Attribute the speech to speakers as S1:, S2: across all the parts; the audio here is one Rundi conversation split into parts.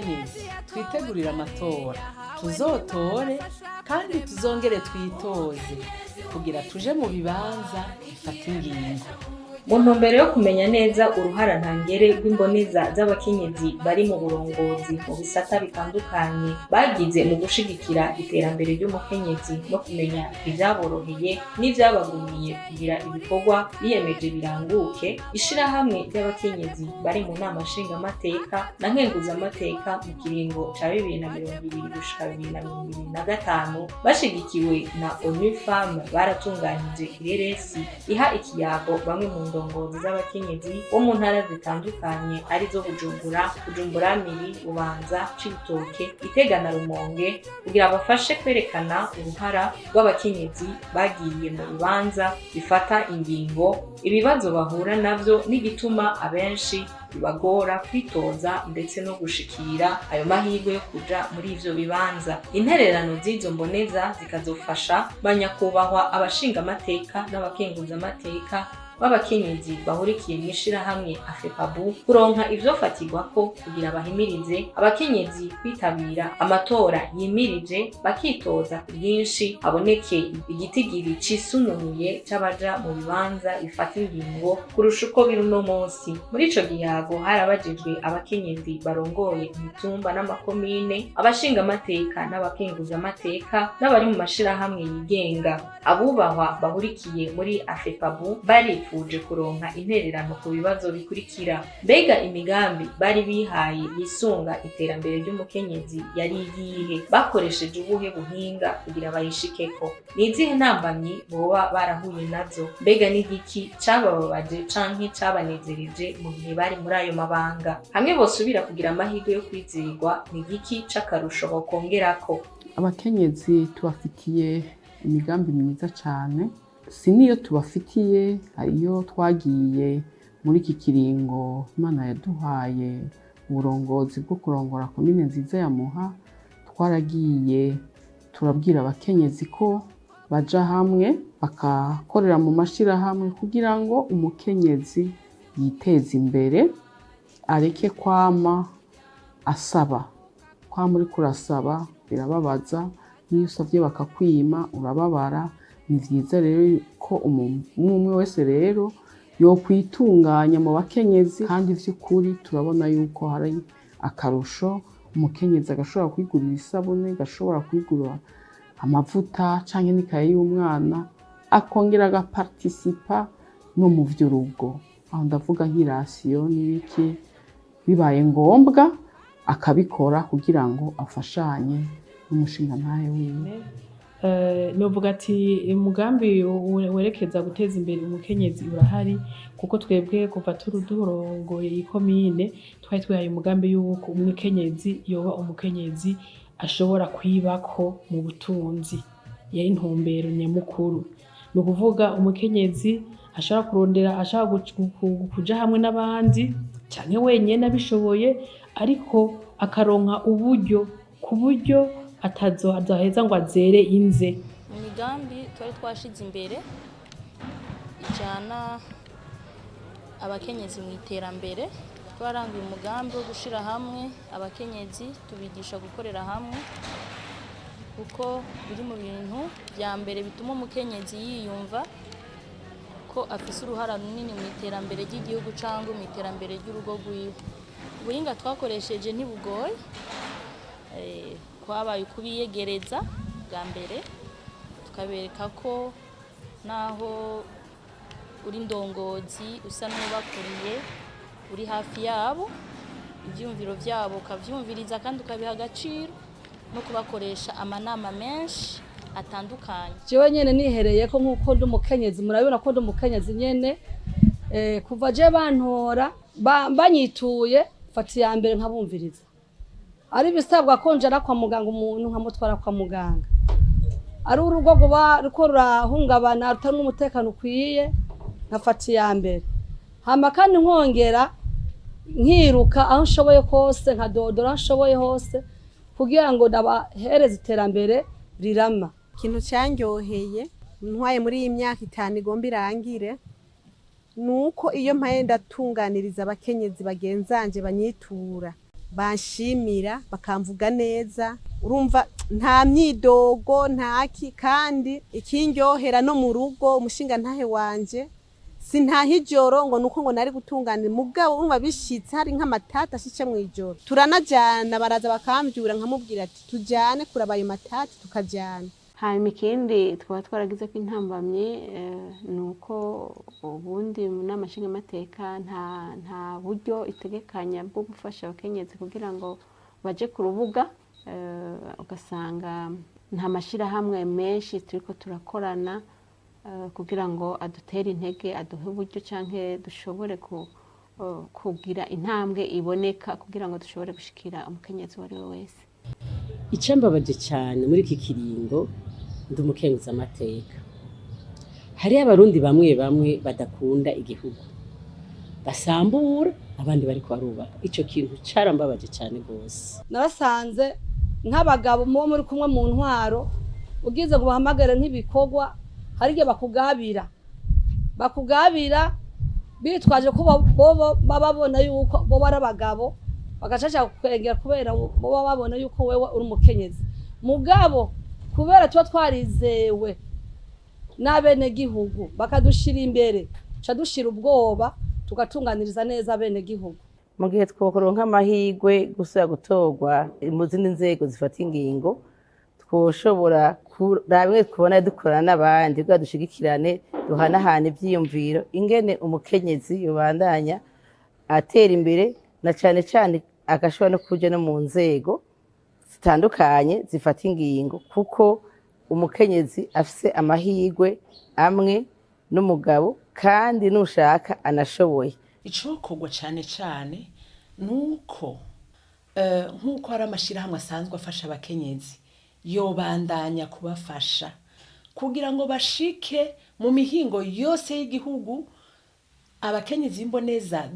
S1: bakenyezi twitegurira amatora, tuzotore kandi tuzongere twitoze kugira tuje mu bibanza bifata ingingo.
S2: Mu ntumbero yo kumenya neza uruhara ntangere rw'imboneza z'abakenyezi bari mu burongozi mu bisata bitandukanye bagize mu gushigikira iterambere ry'umukenyezi no kumenya ivyaboroheye n'ivyabagumiye kugira ibikorwa biyemeje biranguke, ishirahamwe ry'abakenyezi bari mu nama nshingamateka na nkenguzamateka mu kiringo ca 2020 gushika 2025 bashigikiwe na ONU Femmes baratunganije ireresi iha ikiyago bamwe mu ndongozi z'abakenyezi bo mu ntara zitandukanye arizo Bujumbura, Miri, Bubanza, Cibitoke, Gitega na Rumonge kugira bafashe kwerekana uruhara rw'abakenyezi bagiye mu bibanza bifata ingingo, ibibazo bahura navyo n'igituma abenshi bibagora kwitoza ndetse no gushikira ayo mahirwe yo kuja muri ivyo bibanza. Intererano z'izo mboneza zikazofasha banyakubahwa abashingamateka n'abakenguzamateka b'abakenyezi bahurikiye mw'ishirahamwe AFEPABU kuronka ivyofatirwako kugira bahimirize abakenyezi kwitabira amatora yimirije bakitoza ku bwinshi, haboneke igitigiri cisununuye c'abaja mu bibanza bifata ingingo kurusha uko biri uno munsi. Muri ico gihago harabajijwe abakenyezi barongoye imitumba n'amakomine, abashingamateka n'abakenguzamateka n'abari mu mashirahamwe yigenga. Abubahwa bahurikiye muri AFEPABU barifuje kuronka intererano ku bibazo bikurikira: mbega imigambi bari bihaye yisunga iterambere ry'umukenyezi yari iyihe? Bakoresheje ubuhe buhinga kugira bayishikeko? Nizihe ntambamyi boba barahuye nazo? Mbega n'igiki cabababaje canke cabanezereje mu gihe bari muri ayo mabanga? Hamwe bosubira kugira amahirwe yo kwizigwa, n'igiki c'akarusho bokongerako?
S3: Abakenyezi tubafitiye imigambi myiza cane, si niyo tubafitiye, hariyo twagiye muri iki kiringo Imana yaduhaye uburongozi bwo kurongora komine nziza ya Muha, twaragiye turabwira abakenyezi ko baja hamwe bakakorera mu mashirahamwe kugira ngo umukenyezi yiteze imbere, areke kwama asaba. Kwama uriko urasaba birababaza, niyo usavye bakakwima urababara. Ni vyiza rero ko umwe wese rero yokwitunganya mu bakenyezi, kandi vy'ukuri turabona yuko hari akarusho. Umukenyezi agashobora kwigurira isabune, agashobora kwigurira amavuta canke n'ikaye y'umwana, akongera agaparticipa no mu vy'urugo. Aho ndavuga nk'irasiyo n'ibiki, bibaye ngombwa akabikora kugira ngo afashanye n'umushingantahe wiwe.
S4: Novuga ati umugambi werekeza guteza imbere umukenyezi urahari, kuko twebwe kuva turongoye ikomine twari twihaye umugambi yuko umukenyezi yoba umukenyezi ashobora kwibako mu butunzi, yari intumbero nyamukuru. Ni ukuvuga umukenyezi ashobora kurondera, ashobora kuja hamwe n'abandi canke wenyene abishoboye, ariko akaronka uburyo ku buryo ataheza ngo azere inze.
S5: Imigambi twari twashize imbere ijana abakenyezi mu iterambere, twaranguye umugambi wo gushira hamwe abakenyezi tubigisha gukorera hamwe, kuko biri mu bintu bya mbere bituma umukenyezi yiyumva ko afise uruhara runini mu iterambere ry'igihugu cyangwa mu iterambere ry'urugo rwiwe. Ubuhinga twakoresheje ntibugoye, kwabaye ukubiyegereza bwa mbere, tukabereka ko naho uri ndongozi usa n'ubakuriye, uri hafi yabo, ivyumviro vyabo ukavyumviriza kandi ukabiha agaciro, no kubakoresha amanama menshi atandukanye.
S6: Jewe nyene nihereye ko nkuko ndi umukenyezi, murabibona ko ndi umukenyezi nyene, kuva je bantora banyituye fata iya mbere nkabumviriza. Ari bisabwa ko njara kwa muganga umuntu nkamutwara kwa muganga, ari urugo rwa ruko rurahungabana rutari n'umutekano ukwiye nkafata iya mbere. Hama kandi nkongera nkiruka aho nshoboye kose, nkadodora aho nshoboye hose kugira ngo ndabahereze iterambere rirama.
S7: Ikintu cyanyoheye ntwaye muri iyi myaka 5 igomba irangire, nuko iyo mpaye ndatunganiriza abakenyezi bagenzanje banyitura, banshimira bakamvuga neza, urumva nta myidogo ntaki, kandi ikindyohera no mu rugo umushinga ntahe wanje sintaha ijoro ngo nuko ngo nari gutunganira mugabo urumva bishitse hari nk'amatata ashice mu ijoro turanajana, baraza bakambyura nkamubwira ati tujyane kuraba ayo matata tukajyana.
S8: hanyuma ikindi twaba twaragize ko intambamye ni uko ubundi mu nama nshingamateka nta buryo itegekanya bwo gufasha abakenyezi kugira ngo baje ku rubuga, ugasanga nta mashyirahamwe menshi turiko turakorana kugira ngo adutere intege aduhe uburyo cyangwa dushobore kugira intambwe iboneka kugira ngo dushobore gushikira umukenyezi uwo ari we wese.
S9: Icambabaje cyane muri iki kiringo ndi umukenguzamateka, hariho abarundi bamwe bamwe badakunda igihugu basambura abandi bariko barubaka. Ico kintu carambabaje cyane gose.
S6: Narasanze nk'abagabo mubo muri kumwe mu ntwaro ugize ngo bahamagare nk'ibikorwa hari igihe bakugabira bitwaje ko babona yuko bo bari abagabo bagacaca kukwengera kubera bo babona yuko wewe uri umukenyezi. Mugabo kubera tuba twarizewe n'abene gihugu bakadushira imbere ca dushira ubwoba tugatunganiriza neza abene gihugu.
S10: Mu gihe twokoronka amahirwe gusubira gutorwa mu zindi nzego zifata ingingo, twoshobora kuraba kubona dukorana n'abandi kugira dushigikirane duhanahana ivyiyumviro ingene umukenyezi yobandanya atera imbere, na cane cane agashobora no kuja no mu nzego zitandukanye zifata ingingo, kuko umukenyezi afise amahirwe amwe n'umugabo kandi nushaka anashoboye.
S1: Icokorwa cane cane nuko nkuko hari amashirahamwe asanzwe afasha abakenyezi yobandanya kubafasha kugira ngo bashike mu mihingo yose y'igihugu. Abakenyezi b'imboneza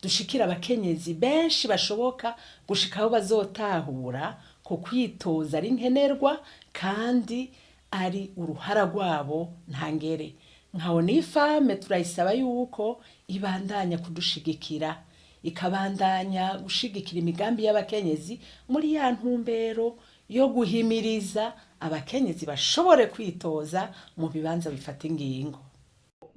S1: dushikira abakenyezi benshi bashoboka gushika aho bazotahura ko kwitoza ari nkenerwa kandi ari uruhara rwabo ntangere. Nkaho n'ifame turayisaba yuko ibandanya kudushigikira, ikabandanya gushigikira imigambi y'abakenyezi muri ya ntumbero yo guhimiriza abakenyezi bashobore kwitoza mu bibanza bifata ingingo.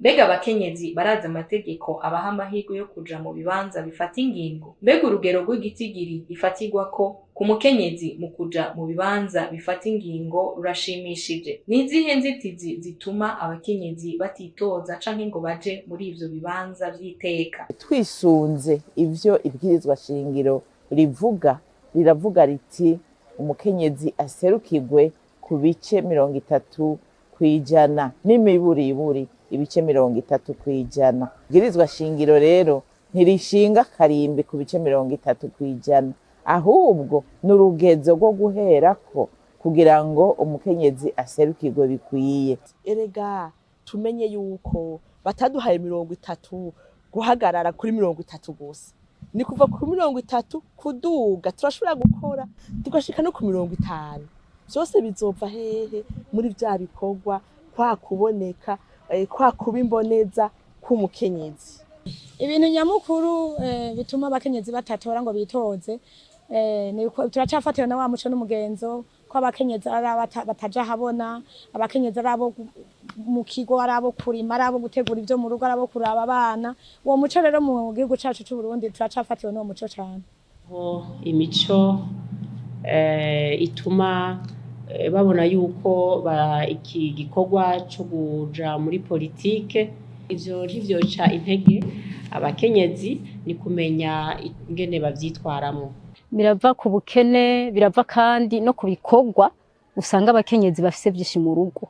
S2: Mbega abakenyezi barazi amategeko abaha amahirwe yo kuja mu bibanza bifata ingingo? Mbega urugero rw'igitigiri ifatirwa ko ku mukenyezi mu kuja mu bibanza bifata ingingo rurashimishije? Nizihe nzitizi zituma abakenyezi batitoza canke ngo baje muri ivyo bibanza vy'iteka?
S11: Twisunze ivyo ibwirizwa shingiro riravuga riti umukenyezi aserukirwe ku bice 30 kwijana n'imiburiburi ibice 30 kwijana. Ibwirizwa shingiro rero ntirishinga karimbi ku bice 30 kwijana, ahubwo n'urugezo rwo guherako kugira ngo umukenyezi aserukirwe bikwiye.
S12: Erega tumenye yuko bataduhaye 30 guhagarara kuri 30 gusa, ni kuva ku 30 kuduga turashobora gukora tugashika no ku 50. Byose bizova hehe muri vya bikorwa kwa kuboneka kwa kubimboneza k'umukenyezi.
S13: Ibintu nyamukuru bituma abakenyezi batatora ngo bitoze turacafatira na wa muco n'umugenzo ko abakenyezi bataja habona, abakenyezi arabo mu kigo, arabo kurima, arabo gutegura ivyo mu rugo, arabo kuraba abana. Uwo muco rero mu gihugu cacu c'u Burundi turacafatira n'uwo muco cane.
S9: Imico ituma babona yuko iki gikorwa cyo kuja muri politike ivyo ntivyoca intege abakenyezi, ni kumenya ingene bavyitwaramo.
S14: Birava ku bukene, birava kandi no ku bikorwa usanga abakenyezi bafise byinshi mu rugo,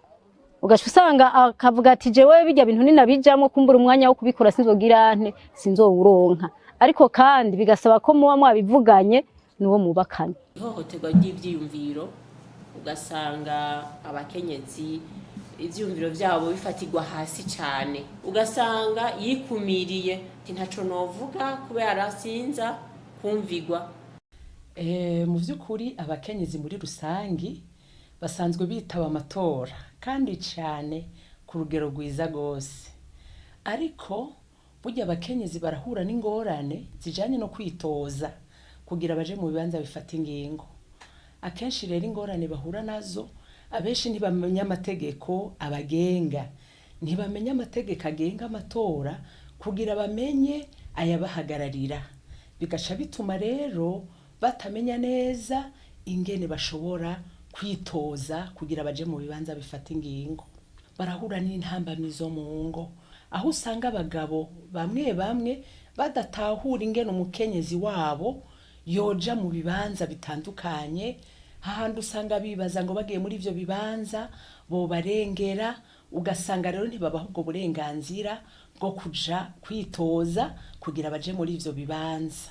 S14: ugaca usanga akavuga ati jewe bijya bintu ninabijamwo kumbura umwanya wo kubikora sinzogira nte sinzowuronka, ariko kandi bigasaba ko muba mwabivuganye nuwo mubakanye.
S9: Ihohoterwa ry'ivyiyumviro ugasanga abakenyezi ivyumviro vyabo bifatirwa hasi cyane, ugasanga yikumiriye ntaco novuga kubera sinza kumvigwa.
S1: Mu vy'ukuri abakenyezi muri rusangi basanzwe bitaba amatora kandi cyane ku rugero rwiza gose, ariko burya abakenyezi barahura n'ingorane zijanye no kwitoza kugira baje mu bibanza bifata ingingo. Akenshi rero ingorane bahura nazo, abenshi ntibamenya amategeko abagenga, ntibamenya amategeko agenga amatora kugira bamenye ayabahagararira, bigaca bituma rero batamenya neza ingene bashobora kwitoza kugira baje mu bibanza bifata ingingo. Barahura n'intambamyi zo mu ngo, aho usanga abagabo bamwe bamwe badatahura ingene umukenyezi wabo yoja mu bibanza bitandukanye, hahandi usanga bibaza ngo bagiye muri ivyo bibanza bobarengera, ugasanga rero ntibabaha ubwo burenganzira bwo kuja kwitoza kugira baje muri ivyo bibanza.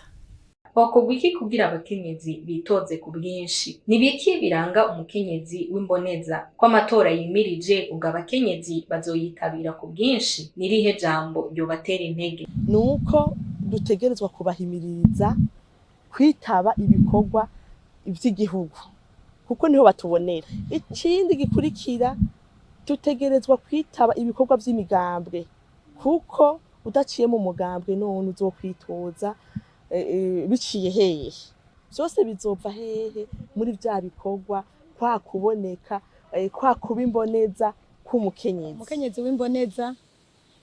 S2: Wakorwa iki kugira abakenyezi bitoze ku bwinshi? Ni biki biranga umukenyezi w'imboneza ko amatora yimirije ubwo abakenyezi bazoyitabira ku bwinshi? Nirihe jambo ryobatera intege?
S12: Nuko dutegerezwa kubahimiriza kwitaba ibikorwa vy'igihugu, kuko niho batubonera. Ikindi gikurikira, dutegerezwa kwitaba ibikorwa vy'imigambwe, kuko udaciye mu mugambwe none uzokwitoza biciye hehe? Vyose bizova hehe muri vya bikorwa, kwa kuboneka, kwa kuba imboneza k'umukenyezi.
S13: Umukenyezi w'imboneza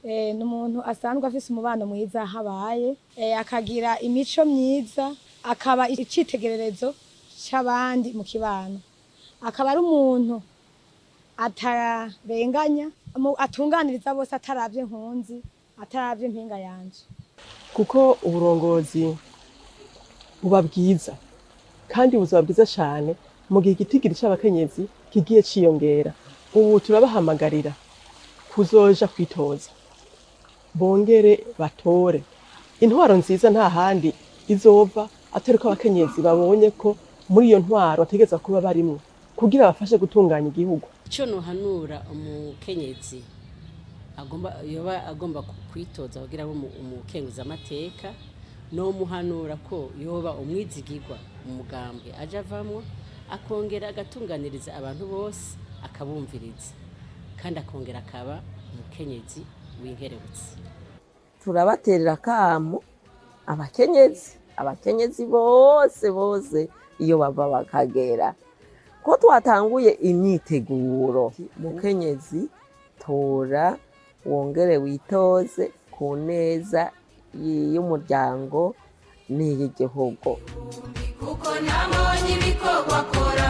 S13: ni umuntu asanzwe afise umubano mwiza habaye, akagira imico myiza, akaba icitegererezo c'abandi mu kibano, akaba ari umuntu atarenganya, atunganiriza bose ataravye nkunzi, ataravye impinga yanje.
S12: Kuko uburongozi buba bwiza kandi buzoba bwiza cyane mu gihe igitigiri c'abakenyezi kigiye ciyongera. Ubu turabahamagarira kuzoja kwitoza, bongere batore. Intwaro nziza nta handi izova atari ko abakenyezi babonye ko muri iyo ntwaro bategeza kuba barimwo kugira bafashe gutunganya igihugu.
S9: Ico nohanura umukenyezi agomba kwitoza kugira ngo umukenguza amateka, no muhanura ko yoba umwizigirwa mu mugambwe aje avamwo, akongera agatunganiriza abantu bose, akabumviriza, kandi akongera akaba umukenyezi w'inkerebutsi.
S15: Turabaterera kamo abakenyezi bose iyo bava bakagera ko twatanguye imyiteguro. Mukenyezi tora, wongere witoze ku neza y'umuryango n'iy'igihugu.
S16: Kuko nabonye ibikorwa akora